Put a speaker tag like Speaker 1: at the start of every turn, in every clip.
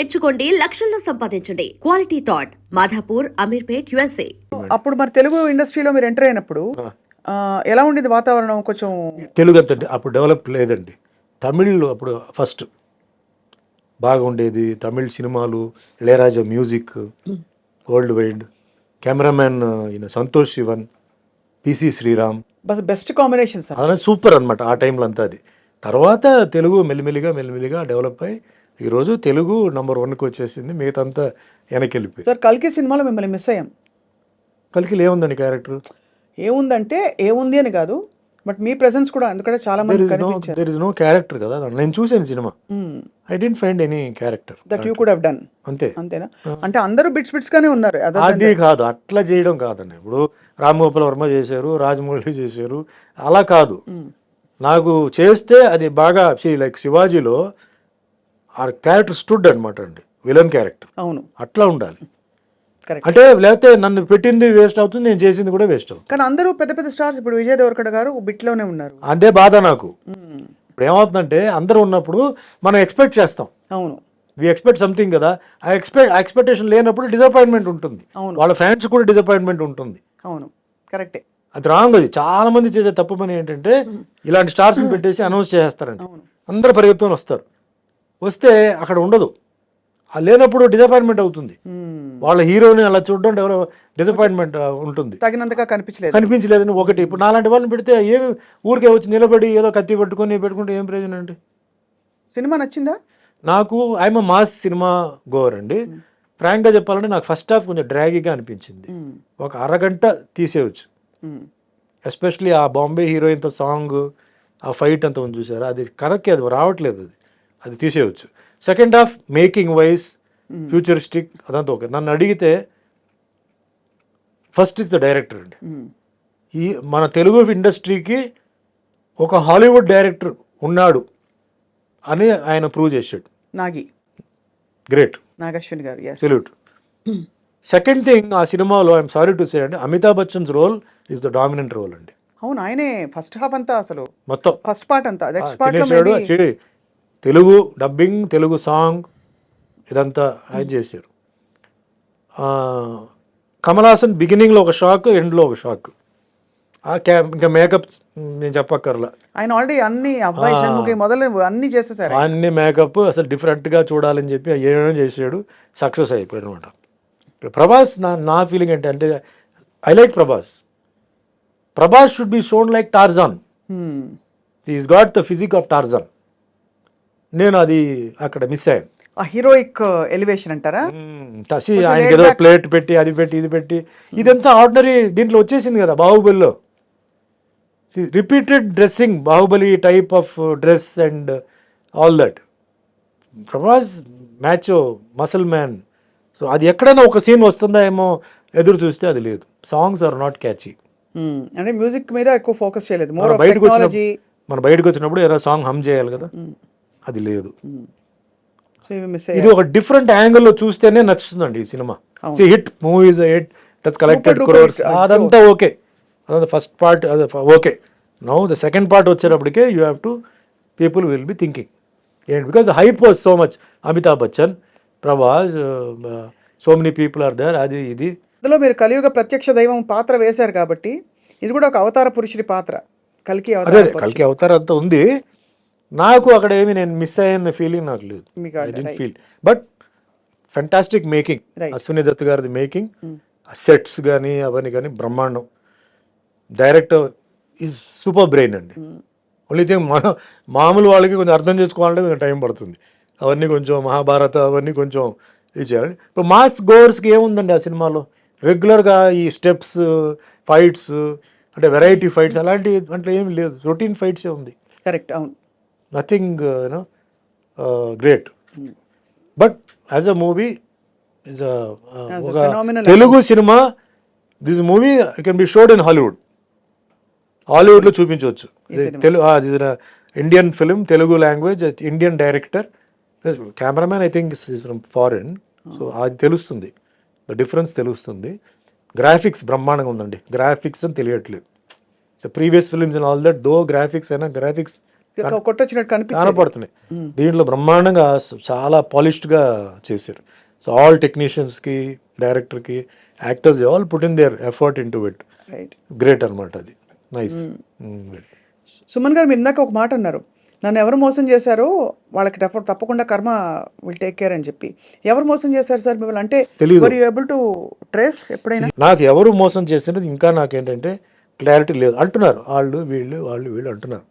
Speaker 1: నేర్చుకోండి, లక్షల్లో సంపాదించండి. Quality Thought Madhapur, Ameerpet, USA.
Speaker 2: అప్పుడు మరి తెలుగు ఇండస్ట్రీలో మీరు ఎంటర్ అయినప్పుడు ఎలా ఉండేది వాతావరణం? కొంచెం
Speaker 3: తెలుగు అంత అప్పుడు డెవలప్ లేదండి. తమిళ్ అప్పుడు ఫస్ట్ బాగా ఉండేది. తమిళ్ సినిమాలు, Ilaiyaraaja music world wide, cameraman ఈయన Santosh Sivan, PC Sreeram,
Speaker 2: best combination sir.
Speaker 3: అలా సూపర్ అనమాట ఆ టైంలో అంతా. అది తర్వాత తెలుగు మెల్లిమెల్లిగా డెవలప్ అయ్యి ఈరోజు తెలుగు నంబర్ 1కి వచ్చేసింది. మిగతా అంతా వెనక్కి వెళ్ళిపోయి.
Speaker 2: సార్ కల్కి సినిమాలో మిమ్మల్ని మిస్ అయ్యాం.
Speaker 3: కలికిలో ఏముందండి క్యారెక్టర్?
Speaker 2: ఏముందంటే ఏముంది అని కాదు, బట్ మీ ప్రెసెన్స్ కూడా ఎందుకంటే చాలా మంది కనిపించారు.
Speaker 3: దేర్ ఇస్ నో క్యారెక్టర్ కదా. నేను చూసాను cinema, I didn't find any character
Speaker 2: that you could have done.
Speaker 3: అంతే.
Speaker 2: అంతేనా? అంటే అందరూ బిట్స్ గానే ఉన్నారు.
Speaker 3: అది కాదు, అట్లా చేయడం కాదండి. ఇప్పుడు రామ్ గోపాల్ వర్మ చేశారు, రాజమౌళి చేశారు, అలా కాదు. నాకు చేస్తే అది బాగా లైక్ శివాజీలో ఆ క్యారెక్టర్ స్టూడ్ అనమాట అండి, విలన్ క్యారెక్టర్.
Speaker 2: అవును,
Speaker 3: అట్లా ఉండాలి.
Speaker 2: కరెక్ట్.
Speaker 3: అంటే లేకపోతే నన్ను పెట్టింది వేస్ట్ అవుతుంది, నేను చేసింది కూడా వేస్ట్ అవుతుంది.
Speaker 2: కానీ అందరూ పెద్ద పెద్ద స్టార్స్, ఇప్పుడు విజయ్ దేవరకొండ గారు బిట్లోనే ఉన్నారు.
Speaker 3: అదే బాధ నాకు. ఇప్పుడు ఏమవుతుందంటే అందరూ ఉన్నప్పుడు మనం ఎక్స్పెక్ట్ చేస్తాం.
Speaker 2: అవును,
Speaker 3: వి ఎక్స్పెక్ట్ సంథింగ్ కదా. ఆ ఎక్స్పెక్టేషన్ లేనప్పుడు డిసప్పాయింట్మెంట్ ఉంటుంది.
Speaker 2: అవును,
Speaker 3: వాళ్ళ ఫ్యాన్స్ కూడా డిసప్పాయింట్మెంట్ ఉంటుంది.
Speaker 2: అవును, కరెక్టే.
Speaker 3: అది రాంగ్. అది చాలా మంది చేసే తప్పు పని ఏంటంటే ఇలాంటి స్టార్స్ని పెట్టేసి అనౌన్స్ చేస్తారండి. అందరూ పరిగెత్తుకొని వస్తారు, వస్తే అక్కడ ఉండదు. ఆ లేనప్పుడు డిసప్పాయింట్మెంట్ అవుతుంది. వాళ్ళ హీరోని అలా చూడడం డిసప్పాయింట్మెంట్ ఉంటుంది.
Speaker 2: తగినంతగా
Speaker 3: కనిపించలేదని ఒకటి. ఇప్పుడు నాలాంటి వాళ్ళని పెడితే ఏమి ఊరికే వచ్చి నిలబడి ఏదో కత్తి పెట్టుకుంటే ఏం ప్రయోజనం అండి?
Speaker 2: సినిమా నచ్చిందా?
Speaker 3: నాకు ఐఎమ్ మాస్ సినిమా గోవర్ అండి. ఫ్రాంక్గా చెప్పాలంటే నాకు ఫస్ట్ హాఫ్ కొంచెం డ్రాగీగా అనిపించింది. ఒక అరగంట తీసేయచ్చు. ఎస్పెషలీ ఆ బాంబే హీరోయిన్తో సాంగ్, ఆ ఫైట్ అంతా ఉంది చూసారా, అది కథకి అది రావట్లేదు. అది తీసేయచ్చు. Second half making wise, futuristic, అదంతా ఓకే. నన్ను అడిగితే ఫస్ట్ ఇస్ ద డైరెక్టర్ అండి. ఈ మన తెలుగు ఇండస్ట్రీకి ఒక హాలీవుడ్ డైరెక్టర్ ఉన్నాడు అని ఆయన ప్రూవ్ చేశాడు. గ్రేట్
Speaker 2: నాగశ్విని గారు.
Speaker 3: సెల్యూట్. సెకండ్ థింగ్, ఆ సినిమాలో ఐఎమ్ సారీ టు సే అండి, Amitabh Bachchan's role is the dominant role అండి.
Speaker 2: అవును, ఆయనే ఫస్ట్ హాఫ్ అంతా, అసలు
Speaker 3: మొత్తం
Speaker 2: ఫస్ట్ పార్ట్ అంతా. Next part
Speaker 3: Telugu dubbing, Telugu song, ఇదంతా ఆయన చేశారు. కమల్ హాసన్ బిగినింగ్లో ఒక షాక్, ఎండ్లో ఒక షాక్. ఇంకా మేకప్ నేను చెప్పక్కర్లా.
Speaker 2: ఆయన ఆల్రెడీ అన్ని అబ్బాయి షణ్ముఖి మొదలు అన్ని చేసేసారు.
Speaker 3: అన్ని మేకప్ అసలు డిఫరెంట్గా చూడాలని చెప్పి ఏమేమో చేసాడు, సక్సెస్ అయిపోయాడు అనమాట. ప్రభాస్ నా ఫీలింగ్ అంటే I like Prabhas should be shown like Tarzan. Is got the physique of Tarzan. నేను అది అక్కడ మిస్ అయ్యాను.
Speaker 2: ఆ హీరోయిక్ ఎలివేషన్ అంటారా?
Speaker 3: ఆయనకి ఏదో ప్లేట్ పెట్టి అది పెట్టి ఇది పెట్టి, ఇదంతా ఆర్డినరీ దీంట్లో వచ్చేసింది కదా బాహుబలిలో. Repeated dressing, Baahubali type of dress and all that. Prabhas మ్యాచో, muscle man. So అది ఎక్కడైనా ఒక సీన్ వస్తుందా ఏమో ఎదురు చూస్తే అది లేదు. Songs are not catchy.
Speaker 2: అంటే మ్యూజిక్ మీద ఎక్కువ ఫోకస్ చేయలేదు.
Speaker 3: మన బయటకు వచ్చినప్పుడు ఏదో సాంగ్ హమ్ చేయాలి కదా, అది లేదు. ఇది ఒక డిఫరెంట్ యాంగిల్లో చూస్తేనే నచ్చుతుందండి ఈ సినిమా. Hit movies, hit that's collected crores, అదంతా ఓకే. అదంతా ఫస్ట్ పార్ట్ అది okay. Now the second part వచ్చేటప్పటికే you have to people will be thinking ఏంటి, because the hype was so much. Amitabh Bachchan, Prabhas, so many people are there. అది ఇది
Speaker 2: ఇందులో మీరు కలియుగ ప్రత్యక్ష దైవం పాత్ర వేశారు కాబట్టి ఇది కూడా ఒక అవతార పురుషుడి పాత్ర. కల్కి
Speaker 3: అవతారం అంతా ఉంది. నాకు అక్కడ ఏమి నేను మిస్ అయ్యన్న ఫీలింగ్ నాకు లేదు. I didn't feel. But fantastic making, Ashwini Dutt గారిది మేకింగ్, సెట్స్ కానీ అవన్నీ కానీ బ్రహ్మాండం. డైరెక్టర్ ఈజ్ సూపర్ బ్రెయిన్ అండి. ఓన్లీ థింగ్ మామూలు వాళ్ళకి కొంచెం అర్థం చేసుకోవాలంటే కొంచెం టైం పడుతుంది. అవన్నీ కొంచెం మహాభారత అవన్నీ కొంచెం ఇది చేయాలి. ఇప్పుడు మాస్ గోవర్స్కి ఏముందండి ఆ సినిమాలో? రెగ్యులర్గా ఈ స్టెప్స్, ఫైట్స్, అంటే వెరైటీ ఫైట్స్ అలాంటి అంటే ఏమి లేదు. రొటీన్ ఫైట్సే ఉంది.
Speaker 2: కరెక్ట్, అవును.
Speaker 3: Nothing great. But as a movie is ఒక తెలుగు సినిమా. This movie can be showed in హాలీవుడ్లో చూపించవచ్చు. Indian film, Telugu language, Indian director, cameraman I think is from foreign. So అది తెలుస్తుంది, ద డిఫరెన్స్ తెలుస్తుంది. గ్రాఫిక్స్ బ్రహ్మాండంగా ఉందండి. గ్రాఫిక్స్ అని తెలియట్లేదు. So previous films and all that, though graphics అయినా గ్రాఫిక్స్
Speaker 2: కొట్టొచ్చినట్టు కనిపించింది.
Speaker 3: కనపడుతున్నాయి. దీంట్లో బ్రహ్మాండంగా చాలా పాలిష్డ్గా చేశారు. సో ఆల్ టెక్నీషియన్స్కి, డైరెక్టర్కి, actors all put in there effort in to it.
Speaker 2: Right.
Speaker 3: Great అనమాట అది. నైస్.
Speaker 2: సుమన్ గారు, మీరు ఇందాక ఒక మాట అన్నారు, నన్ను ఎవరు మోసం చేశారో వాళ్ళకి తప్పకుండా కర్మ విల్ టేక్ కేర్ అని చెప్పి. ఎవరు మోసం చేశారు సార్ మిమ్మల్ని? అంటే
Speaker 3: తెలీదు.
Speaker 2: Were you able to trace ఎప్పుడైనా?
Speaker 3: నాకు ఎవరు మోసం చేసినది ఇంకా నాకేంటంటే క్లారిటీ లేదు. అంటున్నారు వాళ్ళు వీళ్ళు అంటున్నారు.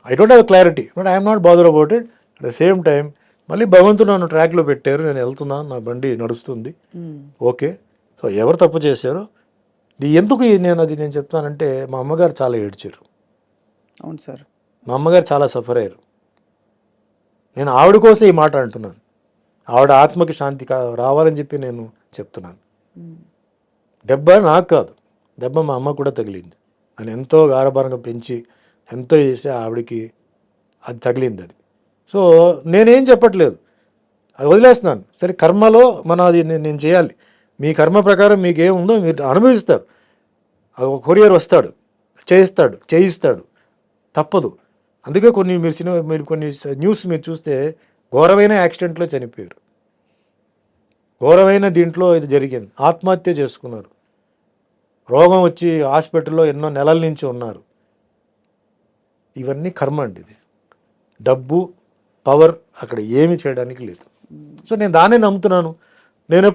Speaker 3: I don't have clarity, but I'm not bother about it. At the same time మళ్ళీ భగవంతుడు నన్ను ట్రాక్లో పెట్టారు, నేను వెళ్తున్నాను, నా బండి నడుస్తుంది, ఓకే. సో ఎవరు తప్పు చేశారో ఎందుకు నేను చెప్తానంటే, మా అమ్మగారు చాలా ఏడ్చారు.
Speaker 2: అవును సార్.
Speaker 3: మా అమ్మగారు చాలా సఫర్ అయ్యారు. నేను ఆవిడ కోసం ఈ మాట అంటున్నాను. ఆవిడ ఆత్మకి శాంతి రావాలని చెప్పి నేను చెప్తున్నాను. దెబ్బ నాకు కాదు, దెబ్బ మా అమ్మ కూడా తగిలింది. నేను ఎంతో గారభారంగా పెంచి ఎంతో చేసి ఆవిడకి అది తగిలింది. అది సో నేనేం చెప్పట్లేదు, అది వదిలేస్తున్నాను. సరే కర్మలో అది నేను చేయాలి. మీ కర్మ ప్రకారం మీకు ఏముందో మీరు అనుభవిస్తారు. అది ఒక కొరియర్ వస్తాడు, చేయిస్తాడు, తప్పదు. అందుకే మీరు కొన్ని న్యూస్ మీరు చూస్తే ఘోరమైన యాక్సిడెంట్లో చనిపోయారు, ఘోరమైన దీంట్లో ఇది జరిగింది, ఆత్మహత్య చేసుకున్నారు, రోగం వచ్చి హాస్పిటల్లో ఎన్నో నెలల నుంచి ఉన్నారు. ఇవన్నీ కర్మ అండి. ఇది డబ్బు, పవర్ అక్కడ ఏమీ చేయడానికి లేదు. సో నేను దాన్ని నమ్ముతున్నాను. నేను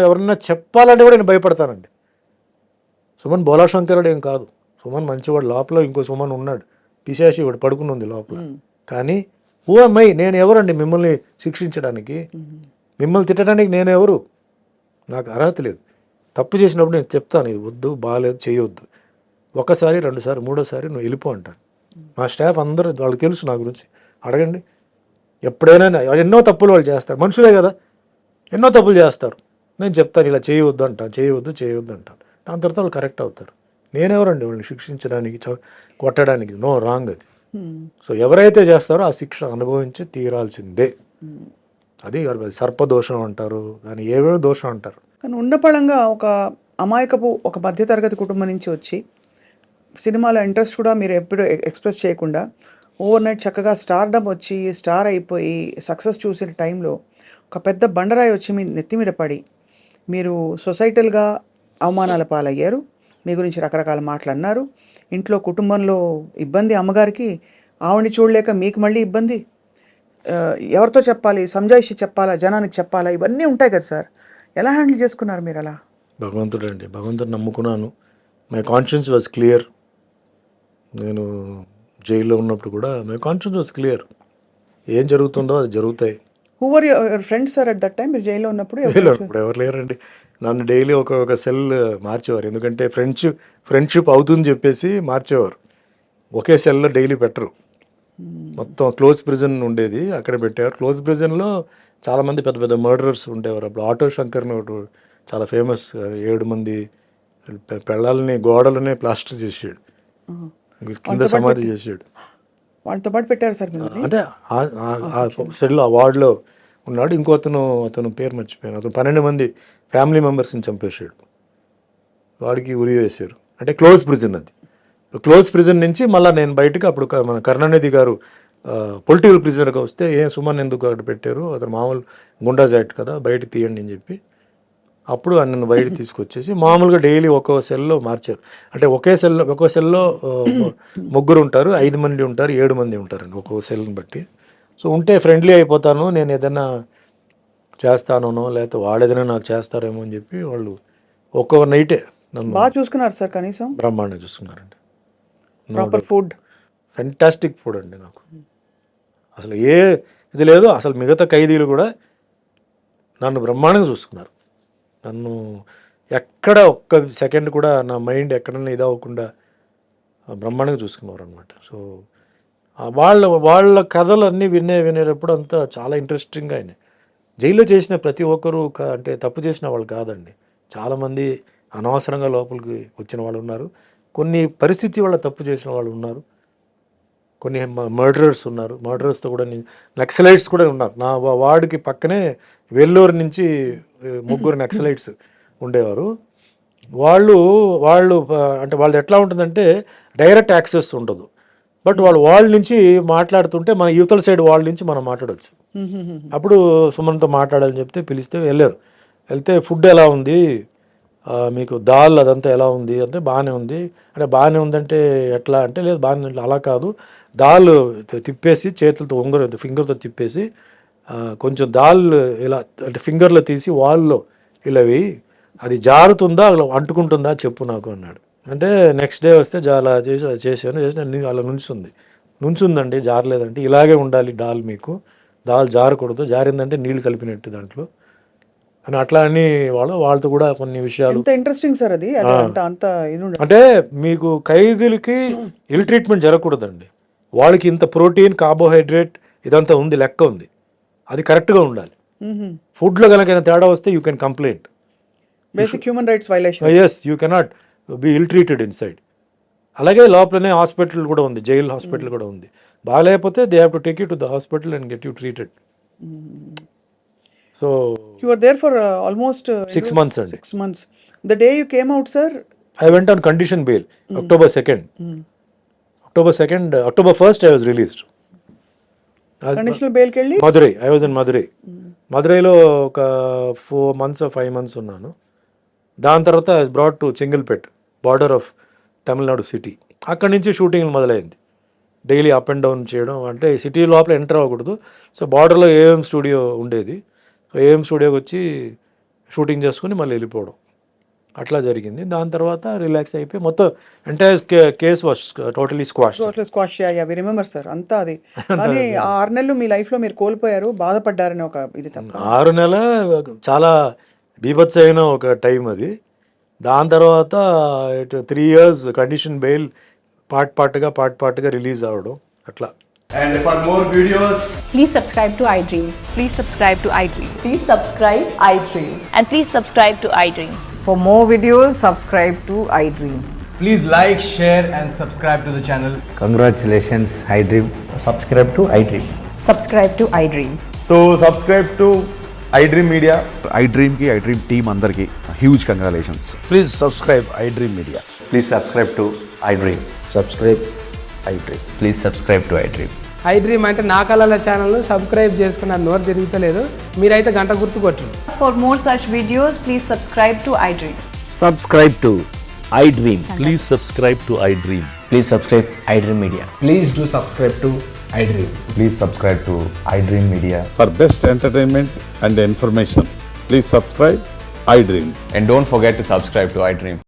Speaker 3: ఎవరన్నా చెప్పాలంటే కూడా నేను భయపడతానండి. సుమన్ బోలాశంకరుడు ఏం కాదు, సుమన్ మంచివాడు. లోపల ఇంకో సుమన్ ఉన్నాడు, పిశాచి వాడు పడుకుని ఉంది లోపల. కానీ ఓ అమ్మాయి, నేను ఎవరండి మిమ్మల్ని శిక్షించడానికి, మిమ్మల్ని తిట్టడానికి నేను ఎవరు? నాకు అర్హత లేదు. తప్పు చేసినప్పుడు నేను చెప్తాను, ఇది వద్దు, బాగాలేదు, చేయొద్దు. ఒకసారి, రెండుసారి, మూడోసారి నువ్వు వెళ్ళిపో అంటాను. మా స్టాఫ్ అందరూ, వాళ్ళకి తెలుసు నా గురించి, అడగండి. ఎప్పుడైనా ఎన్నో తప్పులు వాళ్ళు చేస్తారు, మనుషులే కదా, ఎన్నో తప్పులు చేస్తారు. నేను చెప్తాను, ఇలా చేయవద్దు అంటాను, చేయవద్దు అంటాను. దాని తర్వాత వాళ్ళు కరెక్ట్ అవుతారు. నేనెవరండి వాళ్ళని శిక్షించడానికి, కొట్టడానికి? నో, రాంగ్ అది. సో ఎవరైతే చేస్తారో ఆ శిక్ష అనుభవించి తీరాల్సిందే. అది సర్పదోషం అంటారు, దాన్ని ఏవేవో దోషం అంటారు.
Speaker 2: కానీ ఉన్నపళంగా ఒక అమాయకపు ఒక మధ్యతరగతి కుటుంబం నుంచి వచ్చి సినిమాలో ఇంట్రెస్ట్ కూడా మీరు ఎప్పుడు ఎక్స్ప్రెస్ చేయకుండా ఓవర్ నైట్ చక్కగా స్టార్డమ్ వచ్చి స్టార్ అయిపోయి సక్సెస్ చూసిన టైంలో ఒక పెద్ద బండరాయి వచ్చి మీ నెత్తి మీద పడి మీరు సొసైటల్గా అవమానాల పాలయ్యారు. మీ గురించి రకరకాల మాటలు అన్నారు. ఇంట్లో కుటుంబంలో ఇబ్బంది, అమ్మగారికి ఆవిడని చూడలేక మీకు మళ్ళీ ఇబ్బంది. ఎవరితో చెప్పాలి, సంజాయిషి చెప్పాలా, జనానికి చెప్పాలా, ఇవన్నీ ఉంటాయి కదా సార్. ఎలా హ్యాండిల్ చేసుకున్నారు మీరు అలా?
Speaker 3: భగవంతుడు నమ్ముకున్నాను. My conscience was clear. నేను జైల్లో ఉన్నప్పుడు కూడా మై కాన్షియన్స్ వాజ్ క్లియర్. ఏం జరుగుతుందో అది జరుగుతాయి.
Speaker 2: Who were your friends sir at that time? మీరు జైల్లో ఉన్నప్పుడు
Speaker 3: ఎవరు లేరండి. నన్ను డైలీ ఒక సెల్ మార్చేవారు, ఎందుకంటే ఫ్రెండ్షిప్ అవుతుందని చెప్పేసి మార్చేవారు. ఒకే సెల్లో డైలీ పెట్టరు. మొత్తం క్లోజ్ ప్రిజన్ ఉండేది, అక్కడ పెట్టేవారు. క్లోజ్ ప్రిజన్లో చాలామంది పెద్ద పెద్ద మర్డరర్స్ ఉండేవారు. అప్పుడు ఆటో శంకర్ని ఒకటి చాలా ఫేమస్, 7 మంది పెళ్ళాలని గోడలనే ప్లాస్టర్ చేసాడు, కింద సమాధి చేసాడు.
Speaker 2: వాళ్ళతో పాటు పెట్టారు సార్ మీరు?
Speaker 3: అంటే ఆ సెల్లో ఆ వార్డులో ఉన్నాడు. అతను పేరు మర్చిపోయాను. అతను 12 మంది ఫ్యామిలీ మెంబర్స్ని చంపేశాడు. వాడికి ఉరి వేశారు. అంటే క్లోజ్ ప్రిజన్ అది. క్లోజ్ ప్రిజన్ నుంచి మళ్ళీ నేను బయటకు, అప్పుడు మన కరుణానిధి గారు పొలిటికల్ ప్రిజనర్గా వస్తే, సుమన్ ఎందుకు అక్కడ పెట్టారు, అతను మామూలు గుండాజ్ యాక్ట్ కదా, బయట తీయండి అని చెప్పి అప్పుడు నన్ను బయట తీసుకొచ్చేసి మామూలుగా డైలీ ఒక్కో సెల్లో మార్చారు. అంటే ఒక్కో సెల్లో 3 ఉంటారు, 5 మంది ఉంటారు, 7 మంది ఉంటారండి ఒక్కో సెల్ని బట్టి. సో ఉంటే ఫ్రెండ్లీ అయిపోతాను, నేను ఏదైనా చేస్తానో లేకపోతే వాళ్ళు ఏదైనా నాకు చేస్తారేమో అని చెప్పి వాళ్ళు ఒక్కో నైటే నన్ను
Speaker 2: బాగా చూసుకున్నారు సార్. కనీసం
Speaker 3: బ్రహ్మాండంగా చూసుకున్నారండి.
Speaker 2: ప్రాపర్ ఫుడ్,
Speaker 3: ఫెంటాస్టిక్ ఫుడ్ అండి. నాకు అసలు ఇది లేదు. అసలు మిగతా ఖైదీలు కూడా నన్ను బ్రహ్మాండంగా చూసుకున్నారు. నన్ను ఎక్కడ ఒక్క సెకండ్ కూడా నా మైండ్ ఎక్కడన్నా ఇదవ్వకుండా బ్రహ్మాండంగా చూసుకున్నారు అనమాట. సో వాళ్ళ కథలు అన్నీ వినేటప్పుడు అంతా చాలా ఇంట్రెస్టింగ్గా అయినాయి. జైల్లో చేసిన ప్రతి ఒక్కరూ అంటే తప్పు చేసిన వాళ్ళు కాదండి. చాలామంది అనవసరంగా లోపలికి వచ్చిన వాళ్ళు ఉన్నారు, కొన్ని పరిస్థితి వల్ల తప్పు చేసిన వాళ్ళు ఉన్నారు, కొన్ని మర్డరర్స్ ఉన్నారు. మర్డరర్స్తో కూడా నక్సలైట్స్ కూడా ఉన్నారు. నా వార్డుకి పక్కనే వెల్లూరు నుంచి 3 నక్సలైట్స్ ఉండేవారు. వాళ్ళు అంటే వాళ్ళది ఎట్లా ఉంటుందంటే డైరెక్ట్ యాక్సెస్ ఉండదు. బట్ వాళ్ళ నుంచి మాట్లాడుతుంటే మన యువతల సైడ్ వాళ్ళ నుంచి మనం మాట్లాడవచ్చు. అప్పుడు సుమన్తో మాట్లాడాలని చెప్తే పిలిస్తే వెళ్ళారు. వెళ్తే ఫుడ్ ఎలా ఉంది, మీకు దాల్ అదంతా ఎలా ఉంది అంటే బాగానే ఉంది. అంటే బాగానే ఉందంటే ఎట్లా అంటే లేదు బాగానే ఉంది. అలా కాదు, దాల్ తిప్పేసి చేతులతో ఫింగర్తో తిప్పేసి కొంచెం దాల్ ఇలా అంటే ఫింగర్లో తీసి వాల్లో ఇలా వేయి, అది జారుతుందా అలా అంటుకుంటుందా చెప్పు నాకు అన్నాడు. అంటే నెక్స్ట్ డే వస్తే అలా చేశాను అలా నుంచుందండి జారలేదంటే ఇలాగే ఉండాలి దాల్ జారకూడదు, జారిందంటే నీళ్ళు కలిపినట్టు దాంట్లో అని అట్లా అని వాళ్ళతో కూడా కొన్ని విషయాలు.
Speaker 2: ఎంత ఇంట్రెస్టింగ్ సార్ అది. అంత
Speaker 3: అంటే మీకు ఖైదీలకి ఇల్ ట్రీట్మెంట్ జరగకూడదండి. వాళ్ళకి ఇంత ప్రోటీన్ కార్బోహైడ్రేట్ ఇదంతా ఉంది, లెక్క ఉంది, అది కరెక్ట్గా ఉండాలి. ఫుడ్లో కనుక తేడా వస్తే you can complaint.
Speaker 2: Basic human rights violation.
Speaker 3: Yes, you cannot be ill treated inside. అలాగే లోపలనే హాస్పిటల్ కూడా ఉంది, జైల్ హాస్పిటల్ కూడా ఉంది. బాగాలేకపోతే they have to take you to the hospital and get you treated. So
Speaker 2: you were there for almost
Speaker 3: 6 months అండి.
Speaker 2: 6 months. The day you came out, sir,
Speaker 3: I went on condition bail. October 2nd. October 1st I was released.
Speaker 2: Conditional bail కి వెళ్ళి
Speaker 3: Madurai, I was in Madurai. మధురైలో ఒక 4 months 5 months ఉన్నాను. దాని తర్వాత I brought to Chengalpet, border of Tamil Nadu city. అక్కడి నుంచి shooting మొదలైంది. డైలీ అప్ అండ్ డౌన్ చేయడం, అంటే సిటీ లోపల ఎంటర్ అవ్వకూడదు. సో బార్డర్లో ఏఎం స్టూడియో ఉండేది. సో ఏఎం స్టూడియోకి వచ్చి షూటింగ్ చేసుకుని మళ్ళీ వెళ్ళిపోవడం, అట్లా జరిగింది. దాని తర్వాత రిలాక్స్ అయిపోయి మొత్తం entire case was totally squash.
Speaker 2: We remember sir అంతా అది. కానీ ఆ 6 నెలలు మీ లైఫ్ లో మీరు కోల్పోయారు, బాధపడ్డారని ఒక ఇది తప్ప.
Speaker 3: 6 నెలలు చాలా బీభత్స అయిన ఒక టైం అది. దాని తర్వాత 3 years కండిషన్ బెయిల్ పార్ట్గా రిలీజ్ అవ్వడం అట్లా.
Speaker 4: And for more videos,
Speaker 5: Please subscribe to iDream.
Speaker 6: Please subscribe to iDream.
Speaker 5: Please subscribe iDream.
Speaker 6: And please subscribe to iDream.
Speaker 7: For more videos, subscribe to iDream.
Speaker 4: please like, share and subscribe to the channel.
Speaker 8: Congratulations, iDream.
Speaker 4: Subscribe to iDream.
Speaker 7: Subscribe to iDream.
Speaker 4: So subscribe to iDream Media.
Speaker 9: iDream team andarki huge congratulations.
Speaker 8: Please subscribe iDream Media.
Speaker 4: Please subscribe to iDream.
Speaker 8: Subscribe iDream.
Speaker 4: Please subscribe to iDream.
Speaker 10: iDream అంటే నా కళల ఛానల్ను subscribe చేసుకున్న నోరు తిరుగుతలేదు, మీరైతే గంట గుర్తు కొట్టండి.
Speaker 6: For more such videos, please subscribe to iDream.
Speaker 8: Subscribe to iDream.
Speaker 9: Please subscribe to iDream.
Speaker 4: Please subscribe iDream Media. Please do subscribe to iDream. Please subscribe to iDream Media.
Speaker 9: For best entertainment and information, please subscribe iDream.
Speaker 4: And don't forget to subscribe to iDream.